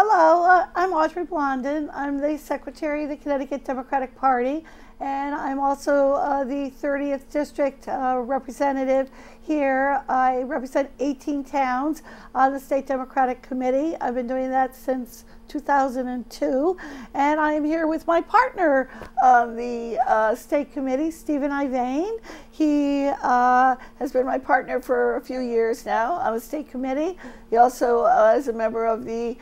Hello, I'm Audrey Blondin. I'm the Secretary of the Connecticut Democratic Party, and I'm also the 30th District representative here. I represent 18 towns on the State Democratic Committee. I've been doing that since 2002, and I am here with my partner on the State Committee, Stephen Ivain. He has been my partner for a few years now on the State Committee. He also is a member of the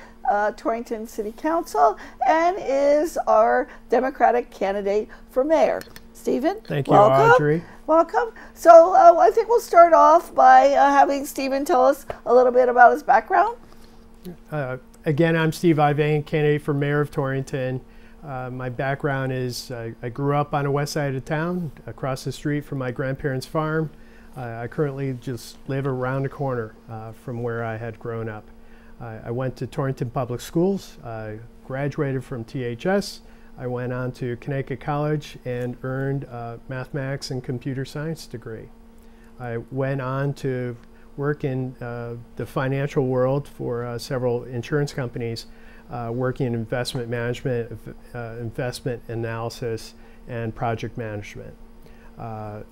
Torrington City Council and is our Democratic candidate for mayor. Stephen, thank you, welcome. Audrey. Welcome. So I think we'll start off by having Stephen tell us a little bit about his background. Again, I'm Steve Ivain, candidate for mayor of Torrington. My background is I grew up on the west side of town, across the street from my grandparents' farm. I currently just live around the corner from where I had grown up. I went to Torrington Public Schools, graduated from THS. I went on to Connecticut College and earned a mathematics and computer science degree. I went on to work in the financial world for several insurance companies, working in investment management, investment analysis, and project management.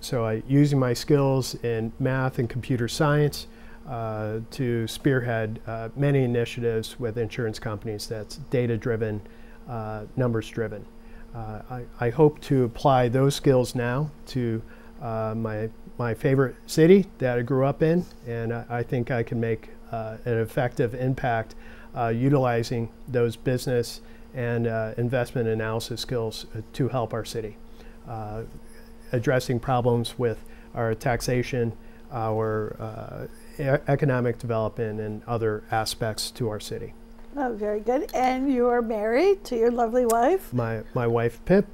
So using my skills in math and computer science to spearhead many initiatives with insurance companies that's data-driven, numbers-driven. I hope to apply those skills now to my favorite city that I grew up in, and I think I can make an effective impact utilizing those business and investment analysis skills to help our city, addressing problems with our taxation, our economic development, and other aspects to our city. Oh, very good. And you are married to your lovely wife? My wife, Pip,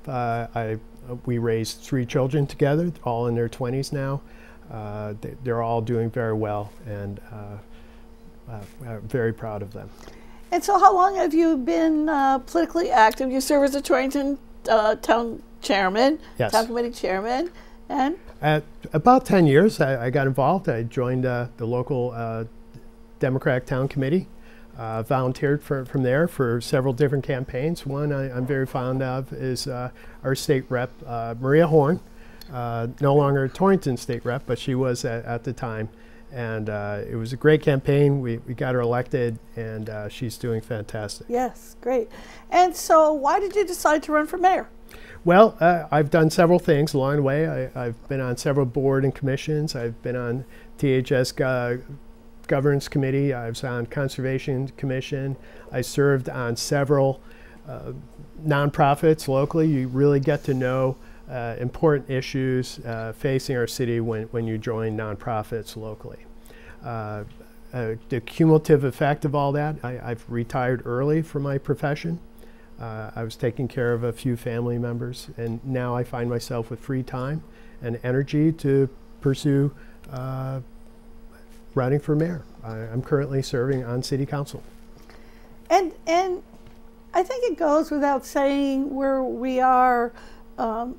we raised 3 children together, all in their 20s now. They're all doing very well, and I'm very proud of them. And so how long have you been politically active? You serve as a Torrington town chairman, yes. Town committee chairman, and? At about 10 years, I got involved. I joined the local Democratic Town Committee, volunteered from there for several different campaigns. One I'm very fond of is our state rep, Maria Horn, no longer Torrington state rep, but she was at the time. And it was a great campaign. We got her elected, and she's doing fantastic. Yes, great. And so why did you decide to run for mayor? Well, I've done several things along the way. I've been on several board and commissions. I've been on THS Governance Committee. I was on Conservation Commission. I served on several nonprofits locally. You really get to know important issues facing our city when you join nonprofits locally. The cumulative effect of all that, I've retired early from my profession. I was taking care of a few family members, and now I find myself with free time and energy to pursue running for mayor. I'm currently serving on city council. And I think it goes without saying where we are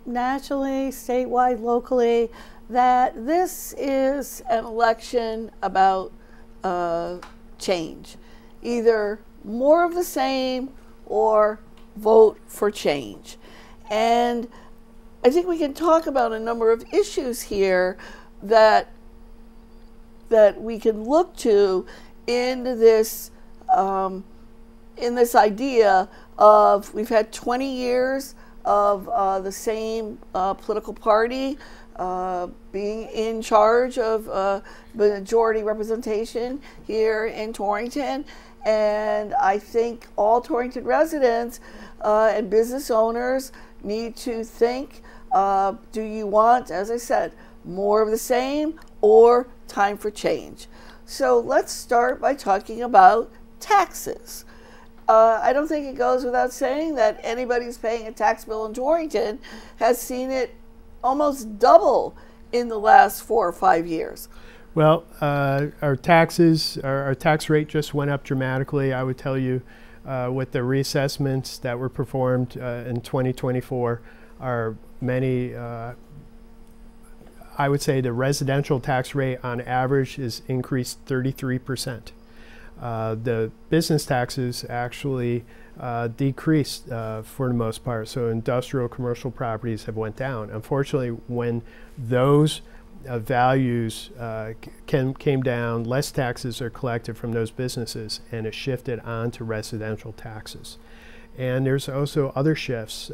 nationally, statewide, locally, that this is an election about change. Either more of the same or vote for change. And I think we can talk about a number of issues here that we can look to in this idea of we've had 20 years of the same political party being in charge of majority representation here in Torrington. And I think all Torrington residents and business owners need to think, do you want, as I said, more of the same or time for change? So let's start by talking about taxes. I don't think it goes without saying that anybody who's paying a tax bill in Torrington has seen it almost double in the last 4 or 5 years. Well, our taxes, our tax rate just went up dramatically. I would tell you with the reassessments that were performed in 2024 are many, I would say the residential tax rate on average is increased 33%. The business taxes actually decreased for the most part. So industrial commercial properties have went down. Unfortunately, when those values came down, less taxes are collected from those businesses, and it shifted onto residential taxes. And there's also other shifts,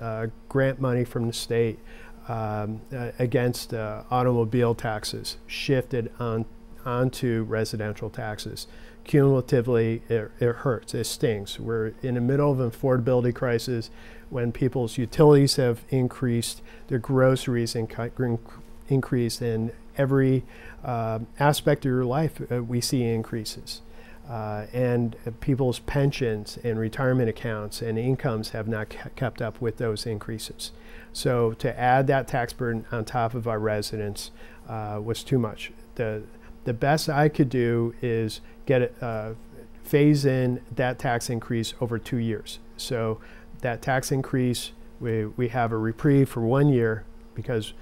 grant money from the state against automobile taxes shifted onto residential taxes. Cumulatively, it hurts, it stings. We're in the middle of an affordability crisis when people's utilities have increased, their groceries increased, in every aspect of your life we see increases. And people's pensions and retirement accounts and incomes have not kept up with those increases. So to add that tax burden on top of our residents was too much. The best I could do is phase in that tax increase over 2 years. So that tax increase, we have a reprieve for 1 year, because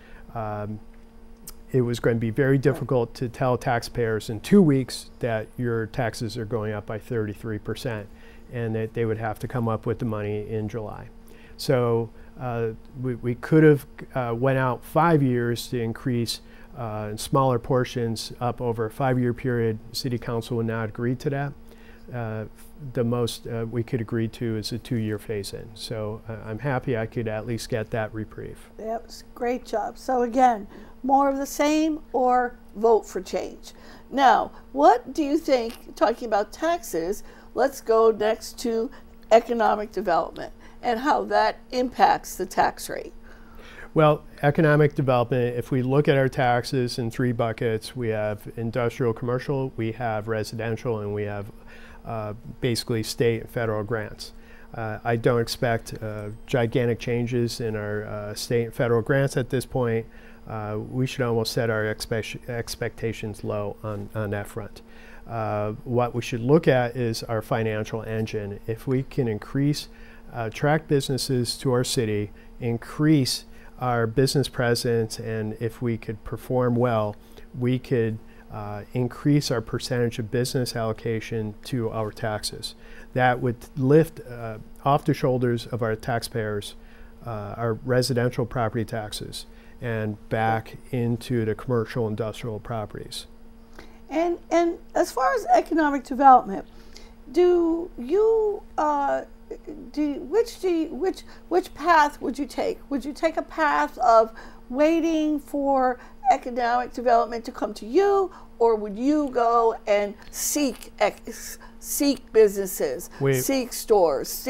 it was going to be very difficult to tell taxpayers in 2 weeks that your taxes are going up by 33%, and that they would have to come up with the money in July. So we could have went out 5 years to increase in smaller portions up over a 5-year period. City Council would not agree to that. The most we could agree to is a 2-year phase-in. So I'm happy I could at least get that reprieve. That was a great job. So again, more of the same or vote for change. Now, what do you think, talking about taxes, let's go next to economic development and how that impacts the tax rate. Well, economic development, if we look at our taxes in 3 buckets, we have industrial commercial, we have residential, and we have basically state and federal grants. I don't expect gigantic changes in our state and federal grants at this point. We should almost set our expectations low on that front. What we should look at is our financial engine. If we can attract businesses to our city, increase our business presence, and if we could perform well, we could increase our percentage of business allocation to our taxes. That would lift off the shoulders of our taxpayers our residential property taxes and back into the commercial industrial properties. And as far as economic development, which path would you take? Would you take a path of waiting for economic development to come to you, or would you go and seek businesses, seek stores,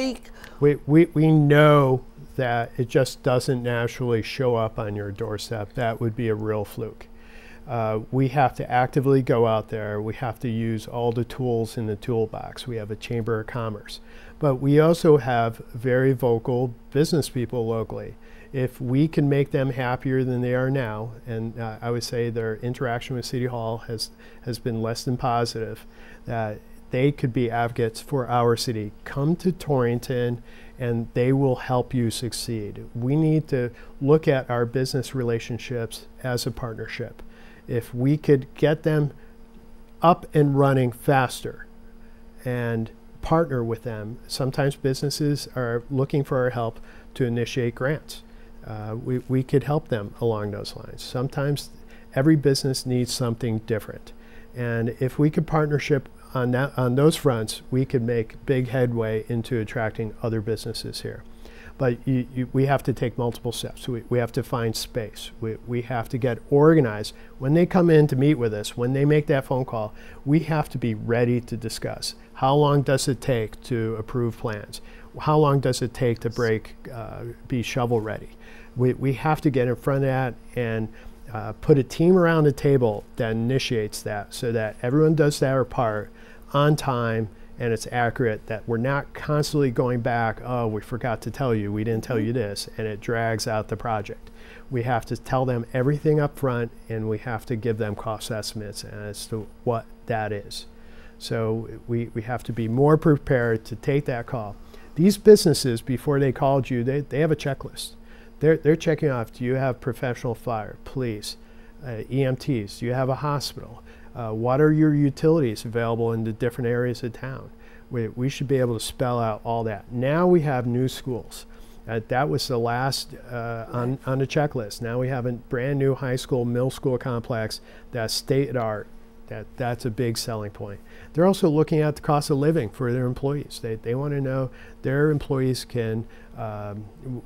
We know that it just doesn't naturally show up on your doorstep. That would be a real fluke. We have to actively go out there. We have to use all the tools in the toolbox. We have a Chamber of Commerce, but we also have very vocal business people locally. If we can make them happier than they are now, and I would say their interaction with City Hall has been less than positive, that they could be advocates for our city. Come to Torrington and they will help you succeed. We need to look at our business relationships as a partnership. If we could get them up and running faster and partner with them, sometimes businesses are looking for our help to initiate grants. We could help them along those lines. Sometimes every business needs something different. And if we could partnership on those fronts, we could make big headway into attracting other businesses here. But we have to take multiple steps. We have to find space. We have to get organized. When they come in to meet with us, when they make that phone call, we have to be ready to discuss. How long does it take to approve plans? How long does it take to be shovel ready? We have to get in front of that and put a team around the table that initiates that, so that everyone does their part on time and it's accurate, that we're not constantly going back, oh, we forgot to tell you, we didn't tell you this, and it drags out the project. We have to tell them everything up front, and we have to give them cost estimates as to what that is. So we have to be more prepared to take that call. These businesses, before they called you, they have a checklist. They're checking off, do you have professional fire, police, EMTs, do you have a hospital? What are your utilities available in the different areas of town? We should be able to spell out all that. Now we have new schools. That was the last on the checklist. Now we have a brand new high school, middle school complex that's state of the art. That's a big selling point. They're also looking at the cost of living for their employees. They want to know their employees can,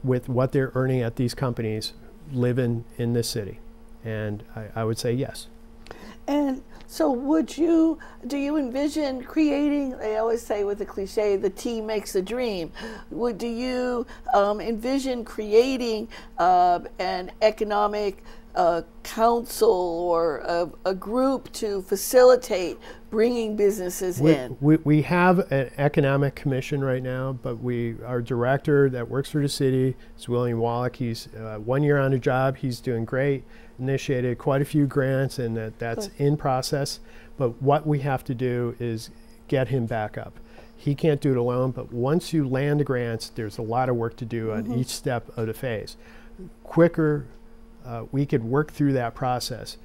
with what they're earning at these companies, live in this city. And I would say yes. And so do you envision creating, they always say with the cliche, the team makes the dream. Do you envision creating an economic council or a group to facilitate bringing businesses in? We have an economic commission right now, but our director that works for the city is William Wallach. He's 1 year on the job. He's doing great. Initiated quite a few grants, and that's in process. But what we have to do is get him back up. He can't do it alone, but once you land the grants, there's a lot of work to do on each step of the phase. Quicker we could work through that process,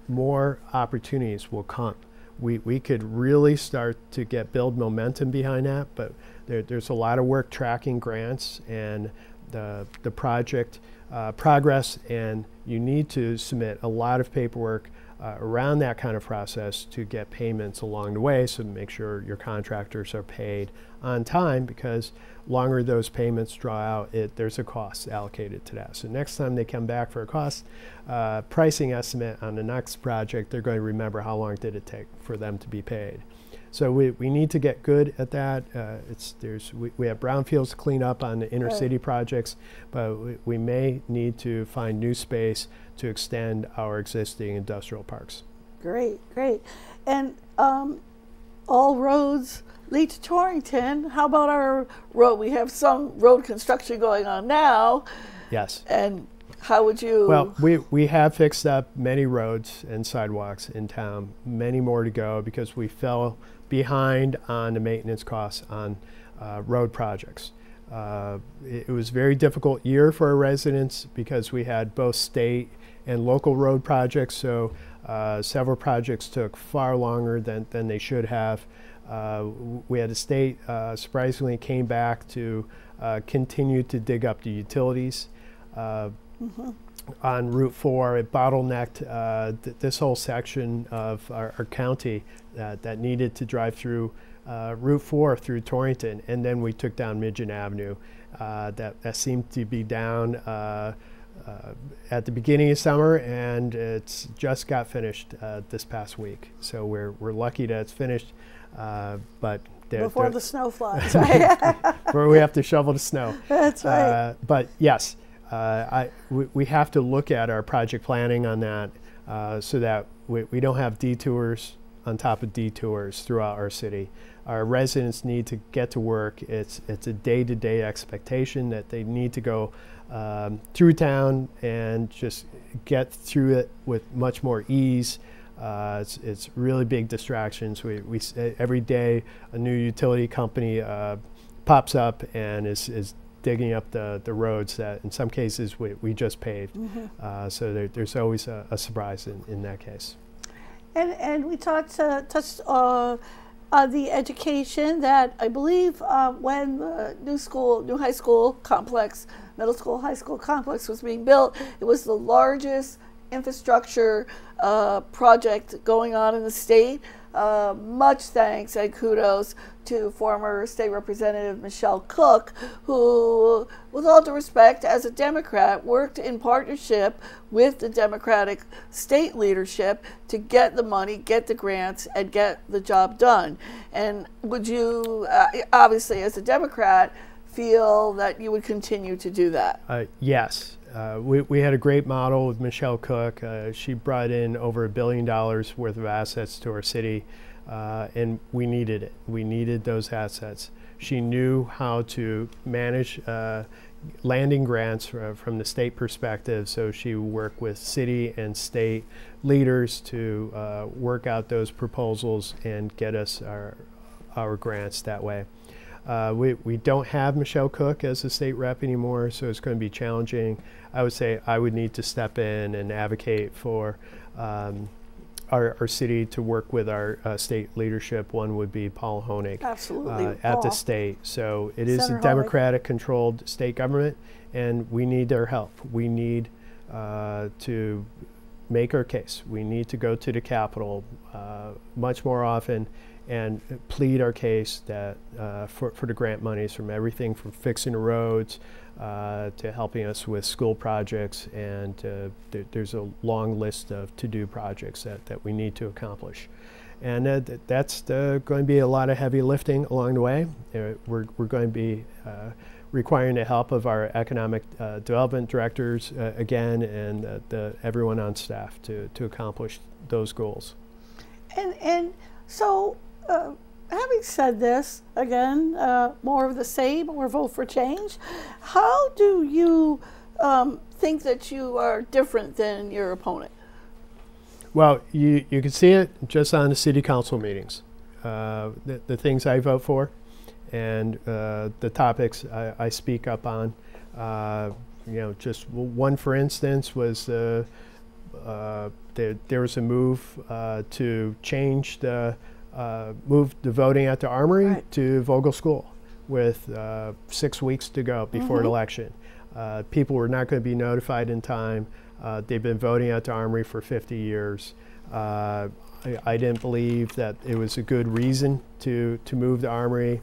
more opportunities will come. We could really start to build momentum behind that, but there's a lot of work tracking grants and the project progress, and you need to submit a lot of paperwork around that kind of process to get payments along the way, so make sure your contractors are paid on time, because longer those payments draw out, there's a cost allocated to that. So next time they come back for a cost pricing estimate on the next project, they're going to remember how long did it take for them to be paid. So we need to get good at that. We have brownfields to clean up on the inner city projects, but we may need to find new space to extend our existing industrial parks. Great, great. And all roads lead to Torrington. How about our road? We have some road construction going on now. Yes. And how would you? Well, we have fixed up many roads and sidewalks in town, many more to go, because we fell behind on the maintenance costs on road projects. It was a very difficult year for our residents because we had both state and local road projects, so several projects took far longer than they should have. We had a state surprisingly came back to continue to dig up the utilities. On Route 4, it bottlenecked this whole section of our county that needed to drive through Route 4 through Torrington, and then we took down Midgeon Avenue. That seemed to be down at the beginning of summer, and it's just got finished this past week. So we're lucky that it's finished, but before the snow flies, right? Where we have to shovel the snow. That's right. But yes. We have to look at our project planning on that so that we don't have detours on top of detours throughout our city. Our residents need to get to work. It's a day-to-day expectation that they need to go through town and just get through it with much more ease. It's really big distractions. We every day a new utility company pops up and is digging up the roads that in some cases we just paved. So there's always a surprise in that case. And we touched on the education that I believe when the new high school complex, middle school, high school complex was being built, it was the largest infrastructure project going on in the state. Much thanks and kudos to former State Representative Michelle Cook, who, with all due respect, as a Democrat, worked in partnership with the Democratic state leadership to get the money, get the grants, and get the job done. And would you, obviously as a Democrat, feel that you would continue to do that? Yes. We had a great model with Michelle Cook. She brought in over $1 billion worth of assets to our city, and we needed it. We needed those assets. She knew how to manage landing grants from the state perspective, so she worked with city and state leaders to work out those proposals and get us our grants that way. We don't have Michelle Cook as a state rep anymore, so it's going to be challenging. I would say I would need to step in and advocate for our city to work with our state leadership. One would be Paul Honig. Absolutely. At the state. So it is Senator a Democratic-controlled state government, and we need their help. We need to make our case. We need to go to the Capitol much more often and plead our case that for the grant monies, from everything from fixing the roads to helping us with school projects, and there's a long list of to-do projects that we need to accomplish. And that's going to be a lot of heavy lifting along the way. We're going to be requiring the help of our economic development directors again, and everyone on staff to accomplish those goals. And so, having said this, again, more of the same or vote for change, how do you think that you are different than your opponent? Well, you can see it just on the city council meetings. The things I vote for and the topics I speak up on. Just one, for instance, was there was a move to change move the voting at the Armory to Vogel School with 6 weeks to go before the election. People were not going to be notified in time. They've been voting at the Armory for 50 years. I didn't believe that it was a good reason to move the Armory.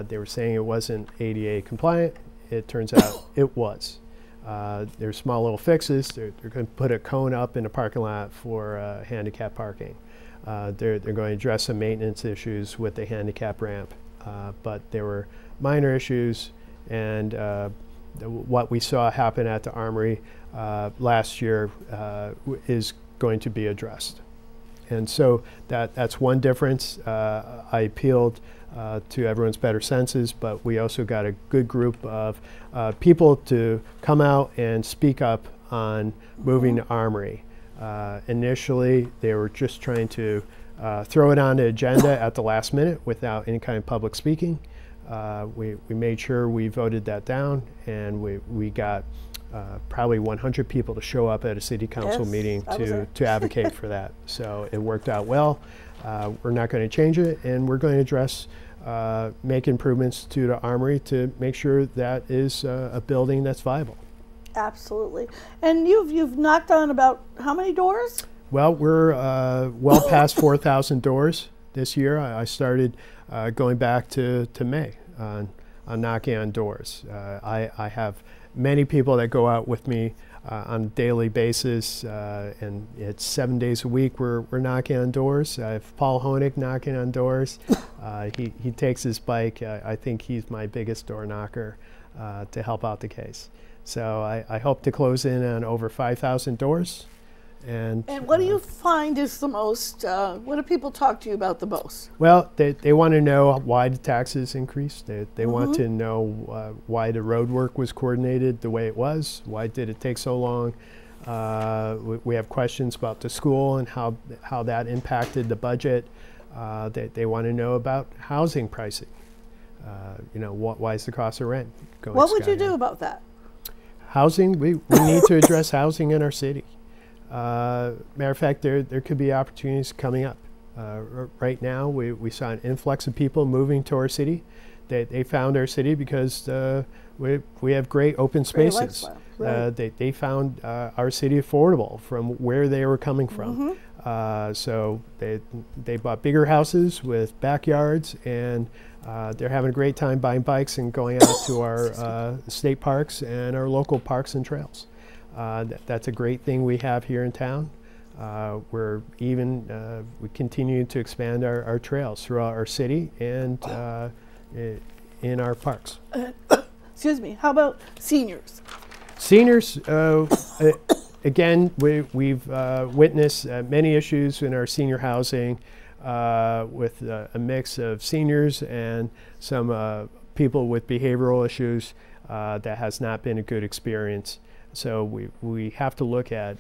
They were saying it wasn't ADA compliant. It turns out it was. There's small little fixes. They're going to put a cone up in the parking lot for handicap parking. They're going to address some maintenance issues with the handicap ramp. But there were minor issues, and what we saw happen at the Armory last year is going to be addressed. And so that's one difference. I appealed to everyone's better senses, but we also got a good group of people to come out and speak up on moving the Armory. Initially, they were just trying to throw it on the agenda at the last minute without any kind of public speaking. We made sure we voted that down, and we got probably 100 people to show up at a city council meeting to advocate for that. So it worked out well. We're not going to change it, and we're going to address, make improvements to the Armory to make sure that is a building that's viable. Absolutely. And you've knocked on about how many doors? Well, we're well past 4,000 doors this year. I started going back to May on knocking on doors. I have many people that go out with me on a daily basis, and it's 7 days a week we're knocking on doors. I have Paul Honig knocking on doors. He takes his bike. I think he's my biggest door knocker to help out the case. So I hope to close in on over 5,000 doors. And what do you find is the most, what do people talk to you about the most? Well, they want to know why the taxes increased. They want to know why the road work was coordinated the way it was. Why did it take so long? We have questions about the school and how that impacted the budget. They want to know about housing pricing. Why is the cost of rent going What would you sky high? do about that? Housing, we need to address housing in our city. Matter of fact, there could be opportunities coming up. Right now, we saw an influx of people moving to our city. They found our city because we have great open spaces. They found our city affordable from where they were coming from. So they bought bigger houses with backyards, and they're having a great time buying bikes and going out to our state parks and our local parks and trails. That's a great thing we have here in town. We continue to expand our trails throughout our city and in our parks. Excuse me, how about seniors? Seniors, again, we've witnessed many issues in our senior housing with a mix of seniors and some people with behavioral issues. That has not been a good experience. So we have to look at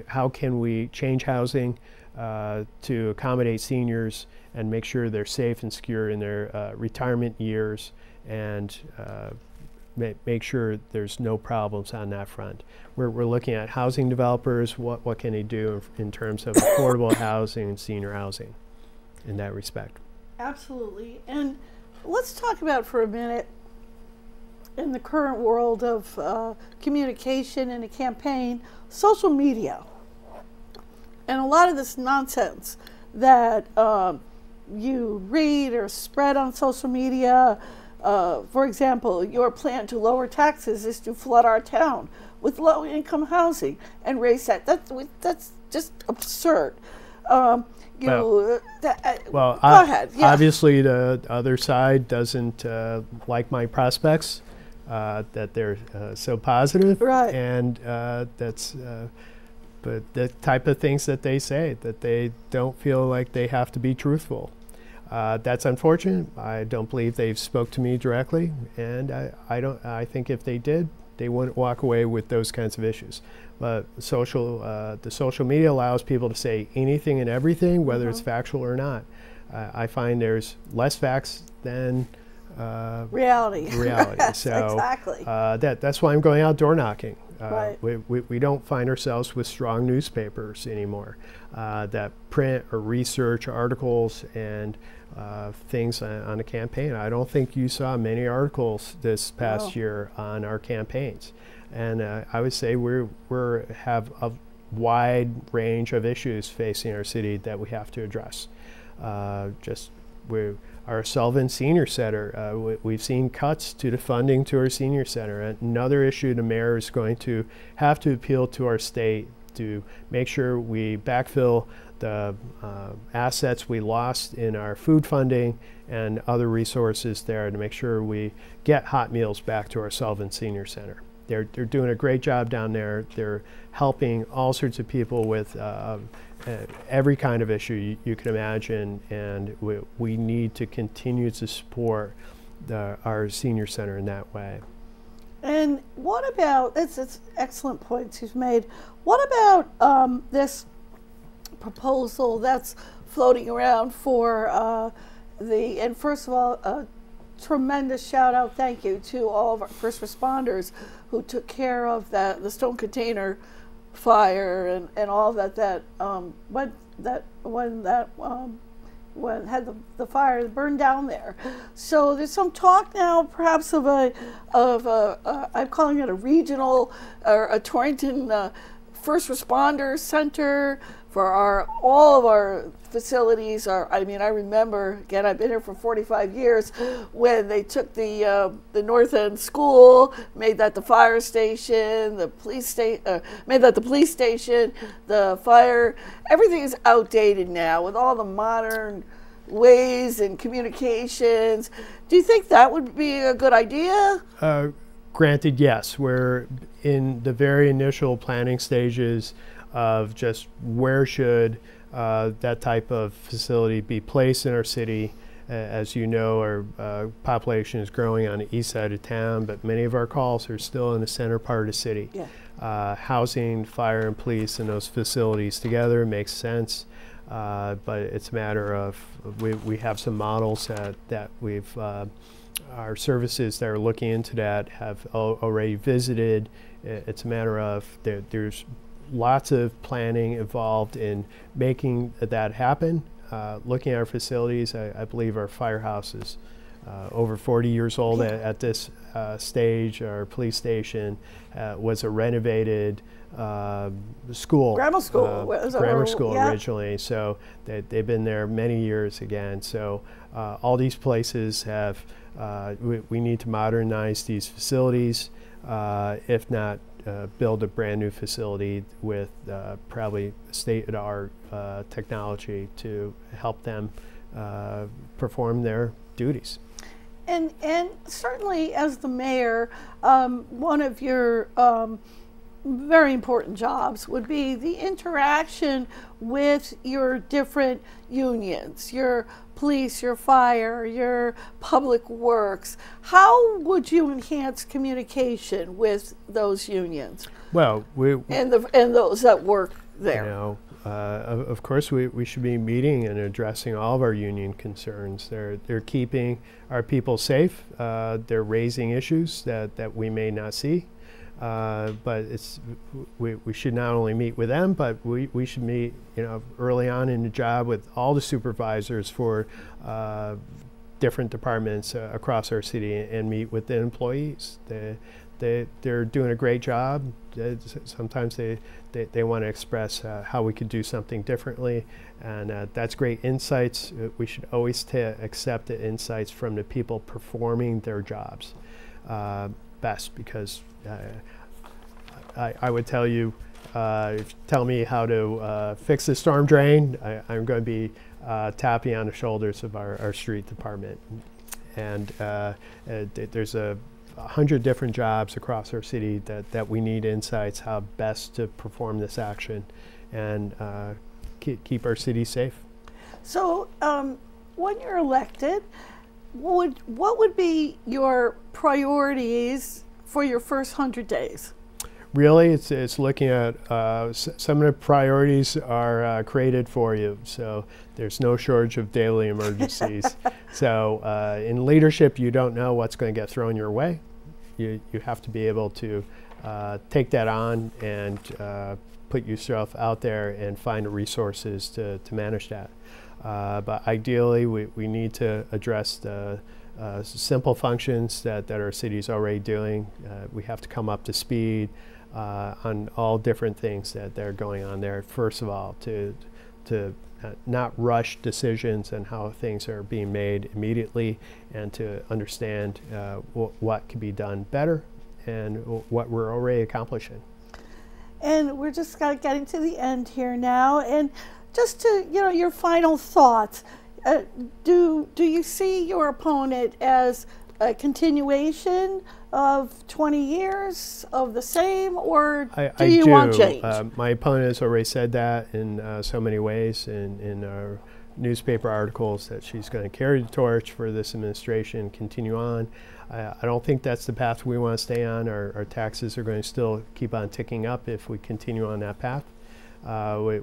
how can we change housing to accommodate seniors and make sure they're safe and secure in their retirement years, and make sure there's no problems on that front. We're looking at housing developers, what can they do in terms of affordable housing and senior housing in that respect. Absolutely. And let's talk about for a minute, in the current world of communication and a campaign, social media. And a lot of this nonsense that you read or spread on social media. For example, your plan to lower taxes is to flood our town with low-income housing and raise that. That's just absurd. Go ahead. Yeah. Obviously, the other side doesn't like my prospects, that they're so positive. Right. And that's... but the type of things that they say, that they don't feel like they have to be truthful. That's unfortunate. I don't believe they've spoke to me directly, and I think if they did, they wouldn't walk away with those kinds of issues. But the social media allows people to say anything and everything, whether it's factual or not. I find there's less facts than reality. Yes, so exactly. That's why I'm going out door knocking. Right. We don't find ourselves with strong newspapers anymore that print or research articles and things on a campaign. I don't think you saw many articles this past year on our campaigns. And I would say we have a wide range of issues facing our city that we have to address. Our Sullivan Senior Center, we've seen cuts to the funding to our senior center. Another issue the mayor is going to have to appeal to our state to make sure we backfill the assets we lost in our food funding and other resources there to make sure we get hot meals back to our Sullivan Senior Center. They're doing a great job down there. They're helping all sorts of people with every kind of issue you can imagine, and we need to continue to support our senior center in that way. And what about, it's excellent points you've made. What about this proposal that's floating around for and first of all, a tremendous shout out, thank you to all of our first responders who took care of the stone container fire and all that when had the fire that burned down there. So there's some talk now, perhaps of I'm calling it a regional or a Torrington first responder center for all of our facilities. I remember, again, I've been here for 45 years, when they took the North End School, made that the fire station, made that the police station, the fire. Everything is outdated now with all the modern ways and communications. Do you think that would be a good idea? Granted, yes. We're in the very initial planning stages of just where should that type of facility be placed in our city. As you know, our population is growing on the east side of town, but many of our calls are still in the center part of the city. Yeah. Housing, fire, and police in those facilities together makes sense, but it's a matter of we have some models that we've our services that are looking into that have already visited. It's a matter of there's lots of planning involved in making that happen. Looking at our facilities, I believe our firehouse is over 40 years old at this stage. Our police station was a renovated school. Grammar school. Grammar school originally. So they've been there many years again. So all these places have, we need to modernize these facilities, if not build a brand new facility with probably state-of-the-art technology to help them perform their duties. And certainly as the mayor, one of your very important jobs would be the interaction with your different unions, your police, your fire, your public works. How would you enhance communication with those unions? Well, and those that work there. You know, of course, we should be meeting and addressing all of our union concerns. They're keeping our people safe. They're raising issues that we may not see. But we should not only meet with them, but we should meet, early on in the job with all the supervisors for different departments across our city, and meet with the employees. They're doing a great job. Sometimes they want to express how we could do something differently, and that's great insights. We should always accept the insights from the people performing their jobs best, because I would tell you, if you tell me how to fix the storm drain, I'm going to be tapping on the shoulders of our street department. And there's 100 different jobs across our city that we need insights how best to perform this action and keep our city safe. So when you're elected, what would be your priorities for your first 100 days? Really, it's looking at some of the priorities are created for you. So there's no shortage of daily emergencies. So in leadership, you don't know what's going to get thrown your way. You have to be able to take that on and put yourself out there and find the resources to manage that. But ideally, we need to address the simple functions that our city's already doing. We have to come up to speed on all different things that are going on there. First of all, to not rush decisions and how things are being made immediately, and to understand what can be done better and what we're already accomplishing. And we're just getting to the end here now, and just to, your final thoughts. Do you see your opponent as a continuation of 20 years of the same, or do you want change? My opponent has already said that in so many ways in our newspaper articles, that she's going to carry the torch for this administration, continue on. I don't think that's the path we want to stay on. Our taxes are going to still keep on ticking up if we continue on that path.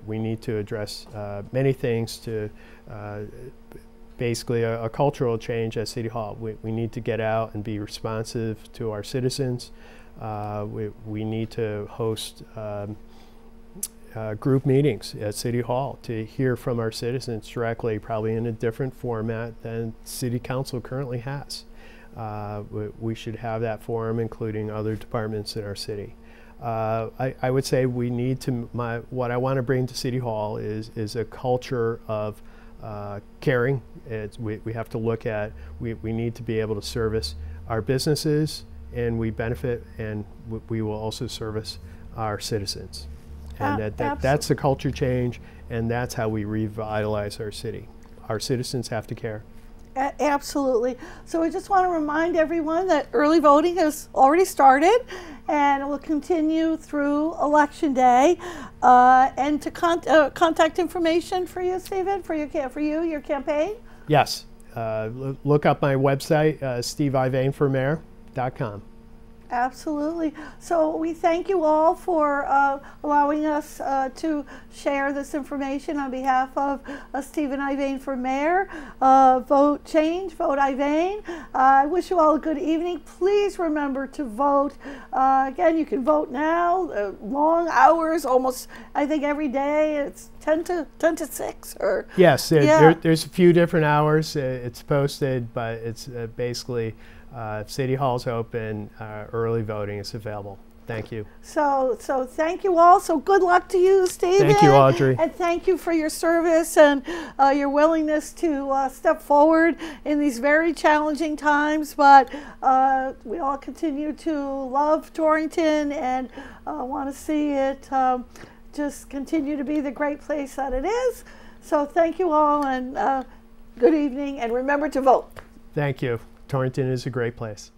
We need to address many things to basically a cultural change at City Hall. We need to get out and be responsive to our citizens. We need to host group meetings at City Hall to hear from our citizens directly, probably in a different format than City Council currently has. We should have that forum, including other departments in our city. I would say we need to, what I want to bring to City Hall is a culture of caring. We have to look at, we need to be able to service our businesses, and we benefit, and we will also service our citizens. And that's a culture change, and that's how we revitalize our city. Our citizens have to care. Absolutely. So we just want to remind everyone that early voting has already started, and it will continue through Election Day. And to contact information for you, Stephen, for your campaign? Yes. Look up my website, steveivainformayor.com. Absolutely. So we thank you all for allowing us to share this information on behalf of Stephen Ivain for mayor. Vote change, vote Ivain. I wish you all a good evening. Please remember to vote. Again, you can vote now. Long hours, almost, I think, every day. It's 10 to 6. Or yes, there's a few different hours. It's posted, but it's basically City Hall's open, early voting is available. Thank you. So thank you all. So good luck to you, Stephen. Thank you, Audrey. And thank you for your service and your willingness to step forward in these very challenging times. But we all continue to love Torrington and want to see it just continue to be the great place that it is. So thank you all, and good evening, and remember to vote. Thank you. Torrington is a great place.